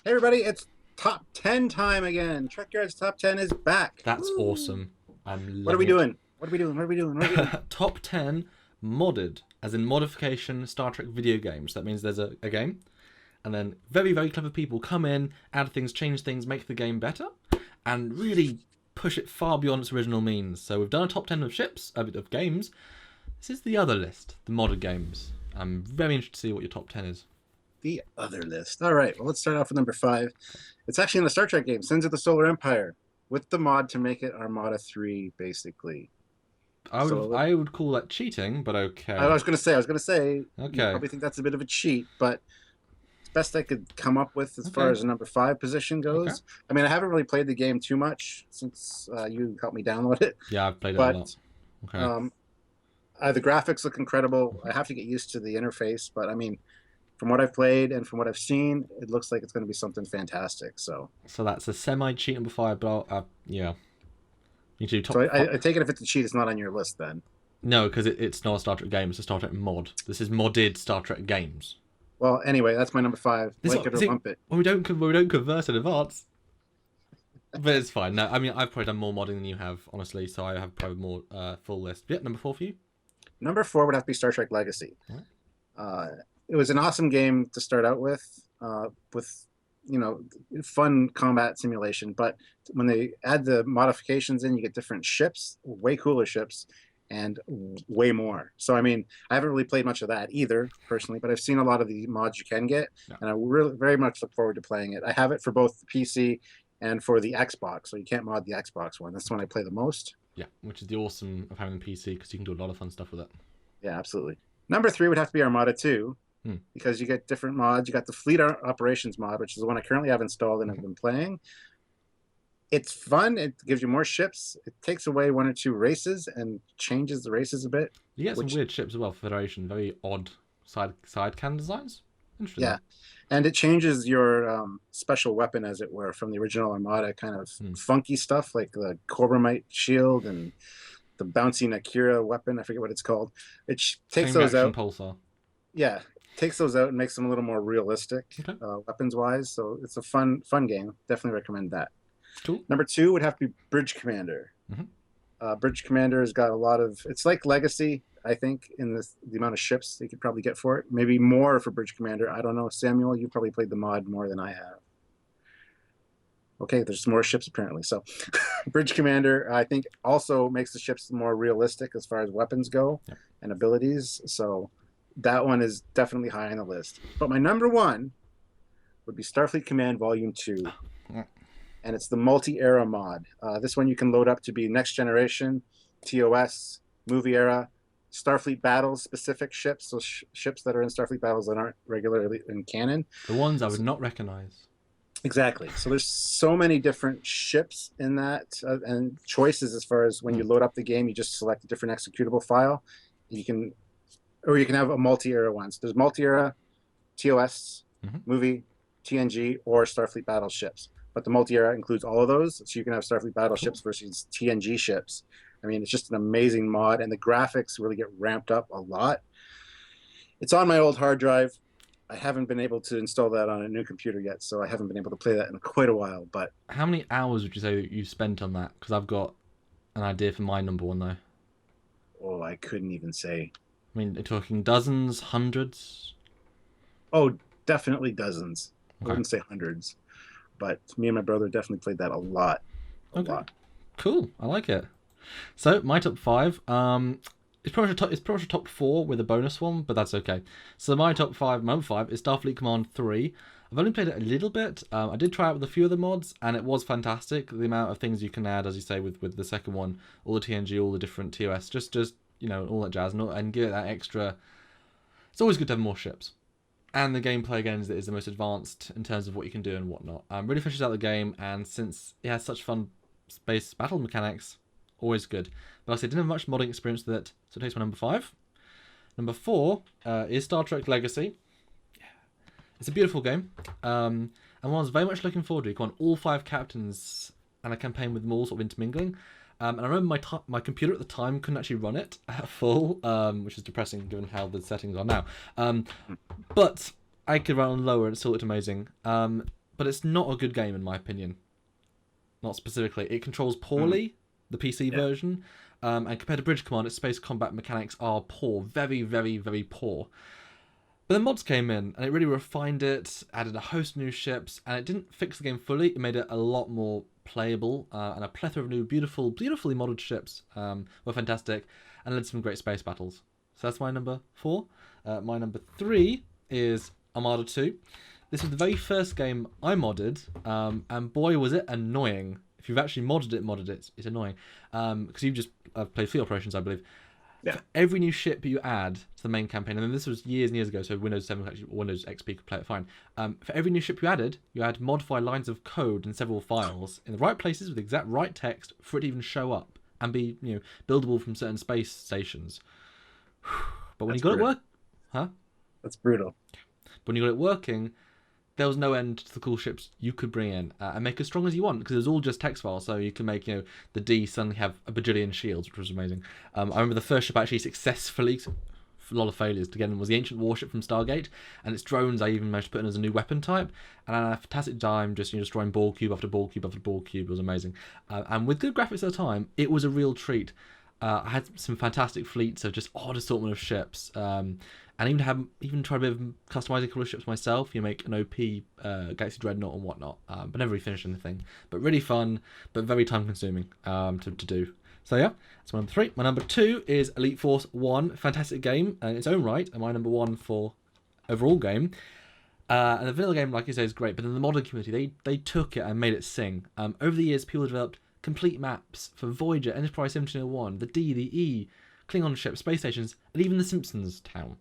Hey everybody, it's top 10 time again. Trekyards top 10 is back. That's Woo! awesome. I'm What are we loving it. doing? What are we doing? What are we doing? What are we doing? Top 10 modded, as in modification Star Trek video games. That means there's a game, and then very, very clever people come in, add things, change things, make the game better, and really push it far beyond its original means. So we've done a top 10 of ships, of games. This is the other list, the modded games. I'm very interested to see what your top 10 is. The other list. All right, well, let's start off with number 5. It's actually in the Star Trek game, Sins of the Solar Empire, with the mod to make it Armada 3, basically. I would call that cheating, but I okay. was going to say, you Okay. probably think that's a bit of a cheat, but it's best I could come up with as far Okay. as the number 5 position Okay. goes. I mean, I haven't really played the game too much since you helped me download it, Yeah, I've played it a lot. but Okay. um, the graphics look incredible. I have to get used to the interface, but I mean, from what I've played and from what I've seen, it looks like it's going to be something fantastic. So that's a semi-cheat number 5, but yeah. You do So top. I take it if it's a cheat, it's not on your list then. No, because it's not a Star Trek game. It's a Star Trek mod. This is modded Star Trek games. Well, anyway, that's my number 5. This Like it or see, lump it. we don't convert in advance, but it's fine. No, I mean I've probably done more modding than you have, honestly. So I have probably more full list. Yeah, number 4 for you. Number 4 would have to be Star Trek Legacy. All right. It was an awesome game to start out with you know fun combat simulation. But when they add the modifications in, you get different ships, way cooler ships, and way more. So I mean, I haven't really played much of that either personally, but I've seen a lot of the mods you can get, Yeah. and I really very much look forward to playing it. I have it for both the PC and for the Xbox, so you can't mod the Xbox one. That's the one I play the most. Yeah, which is the awesome of having a PC because you can do a lot of fun stuff with it. Yeah, absolutely. Number 3 would have to be Armada 2 Hmm. because you get different mods. You got the Fleet Operations mod, which is the one I currently have installed and have been playing. It's fun. It gives you more ships. It takes away 1 or 2 races and changes the races a bit. You get some Which, weird ships as well. Very odd side can designs. yeah, Interesting. and it changes your special weapon, as it were, from the original Armada kind of Hmm. funky stuff like the Corbomite shield and the bouncing Akira weapon. I forget what it's called. It takes Chain those reaction out. pulsar. Yeah, takes those out and makes them a little more realistic Okay. weapons wise. So it's a fun game. Definitely recommend that. Cool. Number 2 would have to be Bridge Commander. Mhm. Bridge Commander has got a lot of. It's like Legacy, I think, in the amount of ships you could probably get for it. Maybe more for Bridge Commander. I don't know, Samuel. You probably played the mod more than I have. Okay, there's more ships apparently. So, Bridge Commander, I think, also makes the ships more realistic as far as weapons go Yep. and abilities. So, that one is definitely high on the list. But my number 1 would be Starfleet Command Volume 2. And it's the multi-era mod. This one you can load up to be Next Generation, TOS, Movie Era, Starfleet Battles specific ships, so ships that are in Starfleet Battles that aren't regularly in canon. The ones I would not recognize. Exactly. So there's so many different ships in that and choices as far as when you load up the game, you just select a different executable file. You can have a multi-era one. So there's multi-era, TOS, movie, TNG, or Starfleet battleships. But the multi-era includes all of those, so you can have Starfleet battleships versus TNG ships. I mean, it's just an amazing mod, and the graphics really get ramped up a lot. It's on my old hard drive. I haven't been able to install that on a new computer yet, so I haven't been able to play that in quite a while. But How many hours would you say that you spent on that? Because I've got an idea for my number 1 though. oh, I couldn't even say. I mean, you're talking dozens, hundreds. Oh, definitely dozens. I Okay. wouldn't say hundreds, but me and my brother definitely played that a lot. A Okay. lot. Cool. I like it. So my top 5. It's probably a top 4 with a bonus one, but that's okay. So my top 5, my number 5 is Starfleet Command 3. I've only played it a little bit. I did try it with a few of the mods, and it was fantastic. The amount of things you can add, as you say, with the second one, all the TNG, all the different TOS, just all that jazz, and give it that extra. It's always good to have more ships. And the gameplay again is the most advanced in terms of what you can do and whatnot. Really finishes out the game, and since it has such fun space battle mechanics, always good. But like I said, didn't have much modding experience with it, so it takes my number 5. Number 4 is Star Trek Legacy. It's a beautiful game, and one I was very much looking forward to. You got all 5 captains and a campaign with them all sort of intermingling. And I remember my computer at the time couldn't actually run it at full, which is depressing given how the settings are now. But I could run on lower and it still looked amazing. but it's not a good game in my opinion. Not specifically. It controls poorly, the PC version, and compared to Bridge Command, its space combat mechanics are poor. Very, very, very poor. But the mods came in, and it really refined it, added a host of new ships, and it didn't fix the game fully. It made it a lot more playable, and a plethora of new, beautifully modded ships were fantastic, and led to some great space battles. So that's my number 4. My number 3 is Armada 2. This was the very first game I modded, and boy was it annoying. If you've actually modded it, it's annoying. Because you've just played Fleet Operations, I believe. Yeah. For every new ship you add to the main campaign, and then this was years and years ago, so Windows 7, actually Windows XP could play it fine. For every new ship you had modified lines of code in several files in the right places with the exact right text for it to even show up and be, buildable from certain space stations. But when you got it work, That's brutal. But when you got it working, there was no end to the cool ships you could bring in and make as strong as you want, because it was all just text files. So you can make, the D suddenly have a bajillion shields, which was amazing. I remember the first ship I actually successfully, a lot of failures to get in, was the ancient warship from Stargate, and its drones I even managed to put in as a new weapon type, and I had a fantastic time just destroying ball cube after ball cube after ball cube. It was amazing, and with good graphics at the time, it was a real treat. I had some fantastic fleets of just odd assortment of ships, and even tried a bit of customizing a couple of ships myself. You make an OP Galaxy Dreadnought and whatnot, but never really finished anything. But really fun, but very time consuming to do. So yeah, that's my number 3. My number 2 is Elite Force 1, fantastic game in its own right, and my number 1 for overall game. And the vanilla game, like you say, is great, but then the modern community, they took it and made it sing. Over the years, people developed complete maps for Voyager, Enterprise 1701, the D, the E, Klingon ships, space stations, and even the Simpsons town.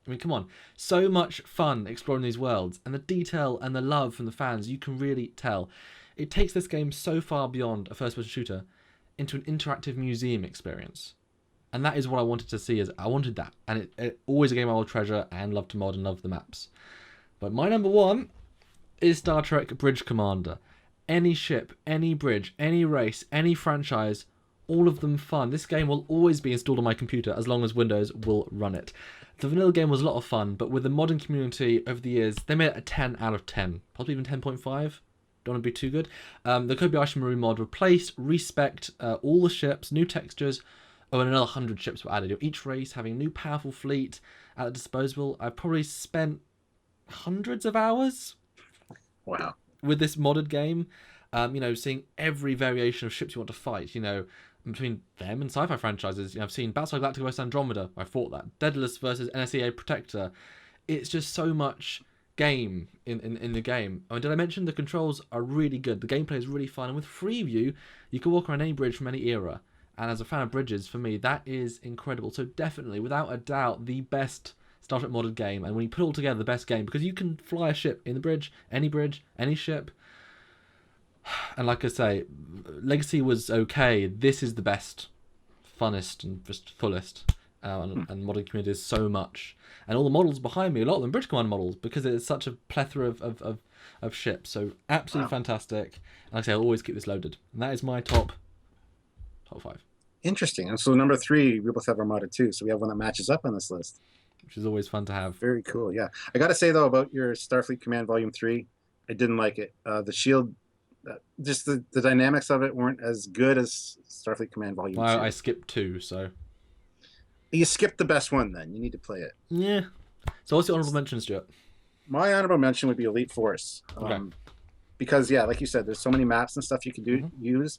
I mean, come on. So much fun exploring these worlds, and the detail and the love from the fans, you can really tell. It takes this game so far beyond a first-person shooter into an interactive museum experience. And that is what I wanted to see. I wanted that. And it always a game I will treasure and love to mod and love the maps. But my number 1 is Star Trek Bridge Commander. Any ship, any bridge, any race, any franchise, all of them fun. This game will always be installed on my computer as long as Windows will run it. The vanilla game was a lot of fun, but with the modern community over the years, they made it a 10 out of 10. Possibly even 10.5. Don't want to be too good. The Kobayashi Maru mod replaced, respect all the ships, new textures, and another 100 ships were added. Each race having a new powerful fleet at the disposal. I've probably spent hundreds of hours with this modded game. Seeing every variation of ships you want to fight, between them and sci-fi franchises. I've seen Battlestar Galactica vs Andromeda. I fought that. Daedalus versus NSEA Protector. It's just so much game in the game. Did I mention the controls are really good? The gameplay is really fun, and with Freeview, you can walk around any bridge from any era. And as a fan of bridges, for me, that is incredible. So definitely, without a doubt, the best Star Trek modded game. And when you put it all together, the best game, because you can fly a ship in the bridge, any ship. And like I say, Legacy was okay. This is the best, funnest, and just fullest. And modern community is so much. And all the models behind me, a lot of them Bridge Command models, because it's such a plethora of ships. So absolutely fantastic. And like I say, I'll always keep this loaded. And that is my top 5. Interesting. And so number 3, we both have Armada 2. So we have one that matches up on this list. Which is always fun to have. Very cool, yeah. I got to say, though, about your Starfleet Command Volume 3, I didn't like it. The shield... just the dynamics of it weren't as good as Starfleet Command Volume 2. I skipped 2, so... You skipped the best one, then. You need to play it. Yeah. So what's your honorable mention, Stuart? My honorable mention would be Elite Force. Okay. Because, yeah, like you said, there's so many maps and stuff you can use.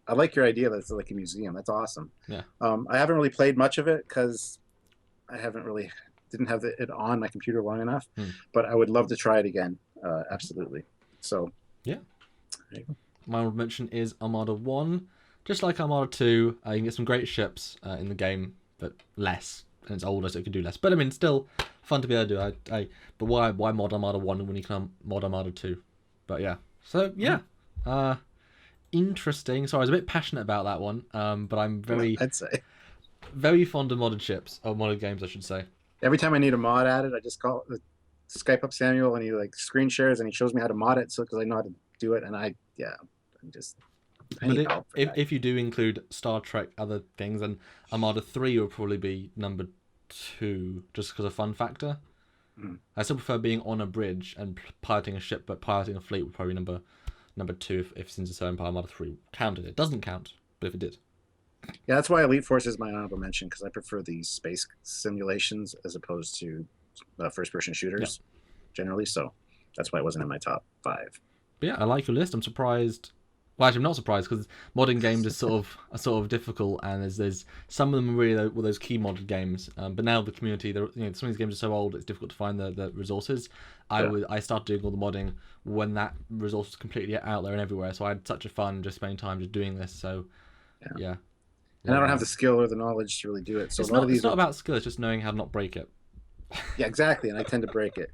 I like your idea that it's like a museum. That's awesome. Yeah. I haven't really played much of it because I didn't have it on my computer long enough. But I would love to try it again. Absolutely. So... yeah. My honorable mention is Armada 1. Just like Armada 2, you can get some great ships in the game, but less. And it's older, so it can do less. But I mean, still fun to be able to do. But why mod Armada 1 when you can mod Armada 2? But yeah. So, yeah. Interesting. Sorry, I was a bit passionate about that one. But I'm I'd say. very fond of modded ships. Or modded games, I should say. Every time I need a mod added, I just Skype up Samuel, and he screen shares, and he shows me how to mod it, so because I know how to do it, and I need help. If you do include Star Trek other things, then Armada 3 will probably be number 2, just because of fun factor. Mm. I still prefer being on a bridge and piloting a ship, but piloting a fleet would probably number two if Sins of Empire Armada 3 counted. It doesn't count, but if it did. Yeah, that's why Elite Force is my honorable mention, because I prefer these space simulations as opposed to first-person shooters generally. So that's why it wasn't in my top 5. But yeah, I like your list. I'm surprised. Well, actually, I'm not surprised because modding games are sort of difficult, and there's some of them are really those key modded games. But now the community, some of these games are so old, it's difficult to find the resources. I started doing all the modding when that resource was completely out there and everywhere. So I had such a fun just spending time just doing this. So yeah. And I don't have the skill or the knowledge to really do it. So it's not about skill; it's just knowing how to not break it. Yeah, exactly. And I tend to break it.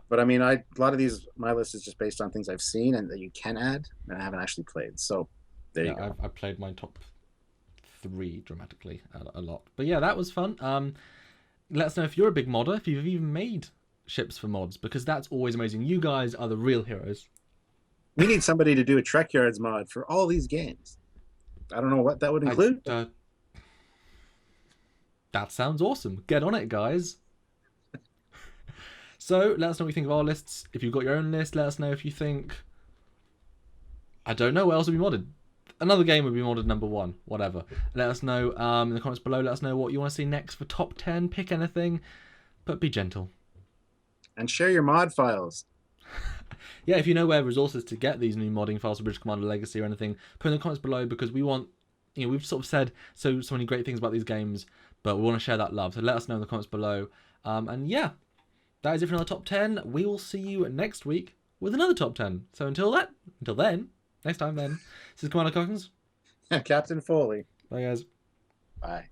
But I mean, a lot of these, my list is just based on things I've seen and that you can add, and I haven't actually played. So there you go. I played my top 3 dramatically a lot. But yeah, that was fun. Let us know if you're a big modder, if you've even made ships for mods, because that's always amazing. You guys are the real heroes. We need somebody to do a Trekyards mod for all these games. I don't know what that would include. That sounds awesome. Get on it, guys. So let us know what you think of our lists. If you've got your own list, let us know if you think, I don't know, what else would be modded. Another game would be modded number 1, whatever. Let us know in the comments below. Let us know what you want to see next for top 10. Pick anything, but be gentle. And share your mod files. Yeah, if you know where resources to get these new modding files for British Commander Legacy or anything, put in the comments below, because we want, we've sort of said so many great things about these games, but we want to share that love. So let us know in the comments below. And yeah, that is it for another top 10. We will see you next week with another top 10. So until then, next time then, this is Commander Cockins. Captain Foley. Bye, guys. Bye.